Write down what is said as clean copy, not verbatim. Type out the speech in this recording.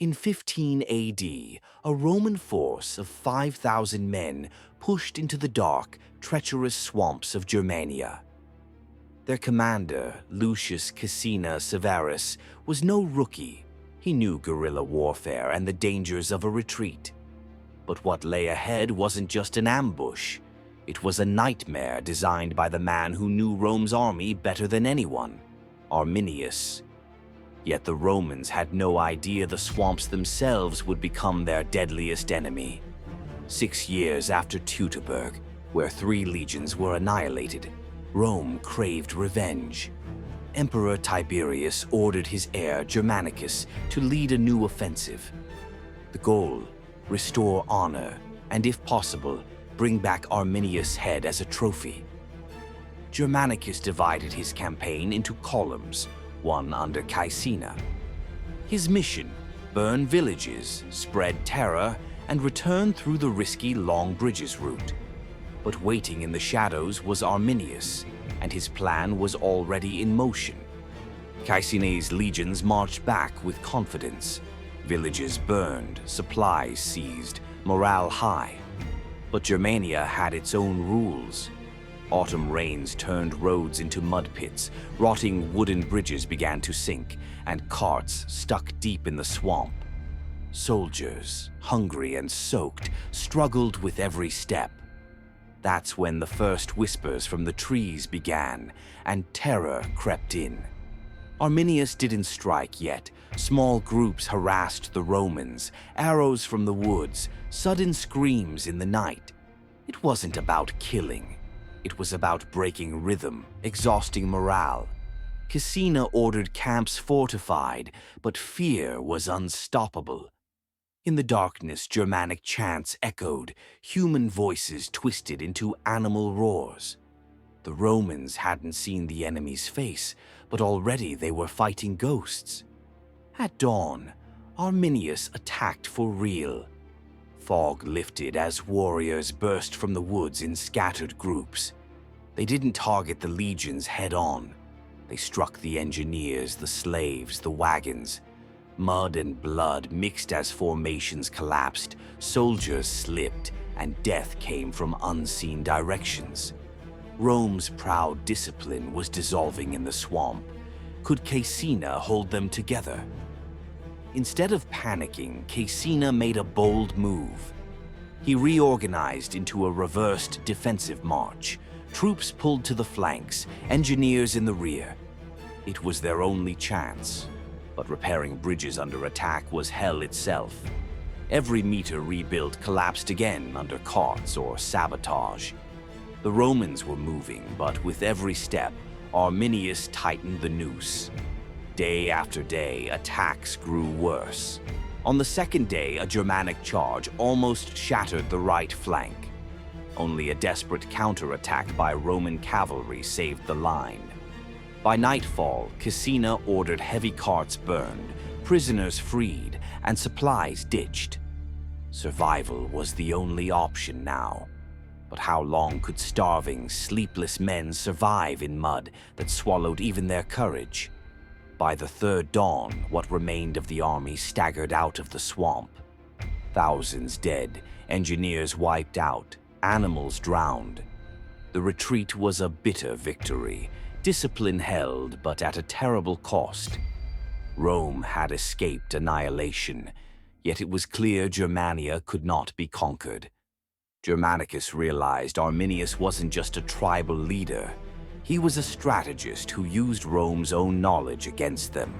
In 15 AD, a Roman force of 5,000 men pushed into the dark, treacherous swamps of Germania. Their commander, Lucius Caecina Severus, was no rookie. He knew guerrilla warfare and the dangers of a retreat. But what lay ahead wasn't just an ambush. It was a nightmare designed by the man who knew Rome's army better than anyone, Arminius. Yet the Romans had no idea the swamps themselves would become their deadliest enemy. 6 years after Teutoburg, where 3 legions were annihilated, Rome craved revenge. Emperor Tiberius ordered his heir Germanicus to lead a new offensive. The goal: restore honor, and if possible, bring back Arminius' head as a trophy. Germanicus divided his campaign into columns, one under Caecina. His mission: burn villages, spread terror, and return through the risky Long Bridges route. But waiting in the shadows was Arminius, and his plan was already in motion. Caecina's legions marched back with confidence. Villages burned, supplies seized, morale high. But Germania had its own rules. Autumn rains turned roads into mud pits, rotting wooden bridges began to sink, and carts stuck deep in the swamp. Soldiers, hungry and soaked, struggled with every step. That's when the first whispers from the trees began, and terror crept in. Arminius didn't strike yet. Small groups harassed the Romans, arrows from the woods, sudden screams in the night. It wasn't about killing. It was about breaking rhythm, exhausting morale. Caecina ordered camps fortified, but fear was unstoppable. In the darkness, Germanic chants echoed, human voices twisted into animal roars. The Romans hadn't seen the enemy's face, but already they were fighting ghosts. At dawn, Arminius attacked for real. Fog lifted as warriors burst from the woods in scattered groups. They didn't target the legions head-on. They struck the engineers, the slaves, the wagons. Mud and blood mixed as formations collapsed, soldiers slipped, and death came from unseen directions. Rome's proud discipline was dissolving in the swamp. Could Caecina hold them together? Instead of panicking, Caecina made a bold move. He reorganized into a reversed defensive march. Troops pulled to the flanks, engineers in the rear. It was their only chance. But repairing bridges under attack was hell itself. Every meter rebuilt collapsed again under carts or sabotage. The Romans were moving, but with every step, Arminius tightened the noose. Day after day, attacks grew worse. On the second day, a Germanic charge almost shattered the right flank. Only a desperate counterattack by Roman cavalry saved the line. By nightfall, Caecina ordered heavy carts burned, prisoners freed, and supplies ditched. Survival was the only option now. But how long could starving, sleepless men survive in mud that swallowed even their courage? By the third dawn, what remained of the army staggered out of the swamp. Thousands dead, engineers wiped out, animals drowned. The retreat was a bitter victory. Discipline held, but at a terrible cost. Rome had escaped annihilation, yet it was clear Germania could not be conquered. Germanicus realized Arminius wasn't just a tribal leader. He was a strategist who used Rome's own knowledge against them.